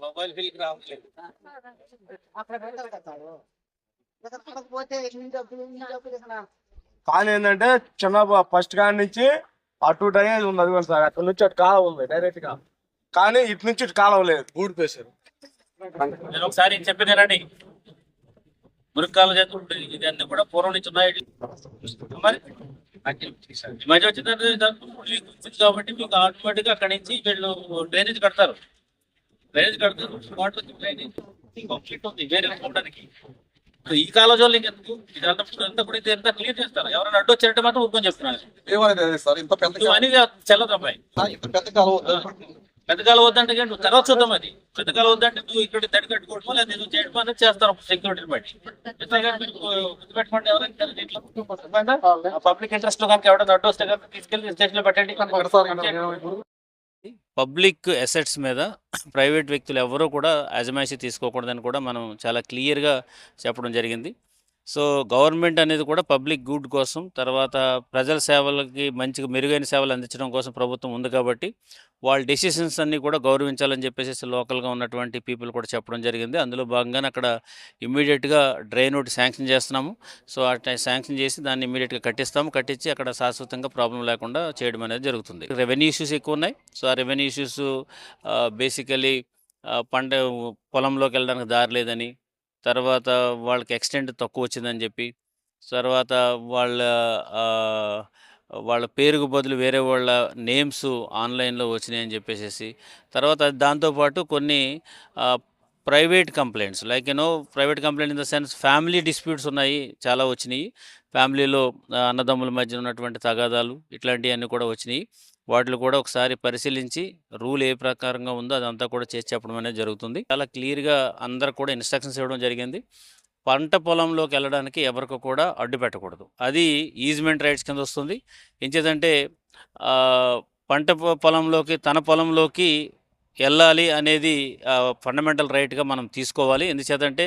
Mobile ఫీల్కి రావట్లేదు. కానీ ఏంటంటే చిన్న ఫస్ట్ కాడి నుంచి అటు డ్రైనేజ్ ఉంది, అది సార్ అక్కడ నుంచి అటు కాలం ఉంది డైరెక్ట్ గా, కానీ ఇటు నుంచి ఇటు కాలం లేదు, ఊడిపేశారు. నేను ఒకసారి చెప్పినారండి, మురికాల చేతులు ఇదన్నీ కూడా పూర్వం నుంచి ఉన్నాయి. మరి ఈ మధ్య వచ్చిందంటే కాబట్టి మీకు ఆటోమేటిక్గా అక్కడి నుంచి వీళ్ళు డ్రైనేజ్ కడతారు. డ్రైనేజ్ కడతారు, వాటర్ డ్రైనేజ్ కంప్లీట్ ఉంది వేరే ఉండడానికి. ఈ కాలేజీలో ఇంకెందుకు ఇదంతా కూడా ఎంత క్లియర్ చేస్తారు. ఎవరైనా అడ్డు వచ్చారంటే మాత్రం ఊరుకొని చెప్తున్నారు. అని చెల్లదు అబ్బాయి. పెద్ద కాలం వద్దంటే నువ్వు తర్వాత చూద్దాం. అది పెద్ద కాలం వద్దంటే నువ్వు ఇక్కడ తడి కట్టుకోవడం లేదా నువ్వు చేయడం అనేది చేస్తారు సెక్యూరిటీని బట్టి. గుర్తుపెట్టుకోండి, ఎవరైనా దీంట్లో పబ్లిక్ ఇంట్రెస్ట్ లో కనుక ఎవరైనా అడ్డు వస్తే కనుక తీసుకెళ్ళి స్టేషన్ లో పెట్టండి. పబ్లిక్ అసెట్స్ మీద ప్రైవేట్ వ్యక్తులు ఎవరూ కూడా అజమాయిషీ తీసుకోకూడదని కూడా మనం చాలా క్లియర్గా చెప్పడం జరిగింది. సో గవర్నమెంట్ అనేది కూడా పబ్లిక్ గుడ్ కోసం, తర్వాత ప్రజల సేవలకి మంచిగా మెరుగైన సేవలు అందించడం కోసం ప్రభుత్వం ఉంది కాబట్టి వాళ్ళ డెసిషన్స్ అన్నీ కూడా గౌరవించాలని చెప్పేసి లోకల్గా ఉన్నటువంటి పీపుల్ కూడా చెప్పడం జరిగింది. అందులో భాగంగానే అక్కడ ఇమ్మీడియట్గా డ్రైన్ ఒకటి శాంక్షన్ చేస్తున్నాము. సో అట్లా శాంక్షన్ చేసి దాన్ని ఇమ్మీడియట్గా కట్టించి అక్కడ శాశ్వతంగా ప్రాబ్లం లేకుండా చేయడం అనేది జరుగుతుంది. రెవెన్యూ ఇష్యూస్ ఎక్కువ ఉన్నాయి. సో ఆ రెవెన్యూ ఇష్యూస్ బేసికలీ పొలంలోకి వెళ్ళడానికి దారి లేదని, తర్వాత వాళ్ళకి ఎక్స్టెంట్ తక్కువ వచ్చిందని చెప్పి, తర్వాత వాళ్ళ పేరుకు బదులు వేరే వాళ్ళ నేమ్స్ ఆన్లైన్లో వచ్చినాయని చెప్పేసి, తర్వాత దాంతోపాటు కొన్ని private complaints like private complaint in the sense family disputes ఉన్నాయి, చాలా వచ్చినాయి. ఫ్యామిలీలో అన్నదమ్ముల మధ్య ఉన్నటువంటి తగాదాలు ఇట్లాంటివన్నీ కూడా వచ్చినాయి. వాటిని కూడా ఒకసారి పరిశీలించి రూల్ ఏ ప్రకారంగా ఉందో అదంతా కూడా చేసి చెప్పడం అనేది జరుగుతుంది. చాలా క్లియర్గా అందరు కూడా ఇన్స్ట్రక్షన్స్ ఇవ్వడం జరిగింది. పంట పొలంలోకి వెళ్ళడానికి ఎవరికి కూడా అడ్డు పెట్టకూడదు. అది ఈజ్మెంట్ రైట్స్ కింద వస్తుంది. ఎంచేదంటే పంట పొలంలోకి తన పొలంలోకి వెళ్ళాలి అనేది ఫండమెంటల్ రైట్గా మనం తీసుకోవాలి. ఎందుచేతంటే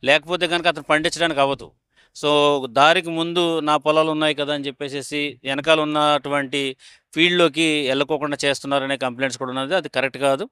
లేకపోతే కనుక అతను పండించడానికి అవ్వదు. సో దారికి ముందు నా పొలాలు ఉన్నాయి కదా అని చెప్పేసి వెనకాల ఉన్నటువంటి ఫీల్డ్లోకి వెళ్ళకోకుండా చేస్తున్నారనే కంప్లైంట్స్ కూడా ఉన్నది. అది కరెక్ట్ కాదు.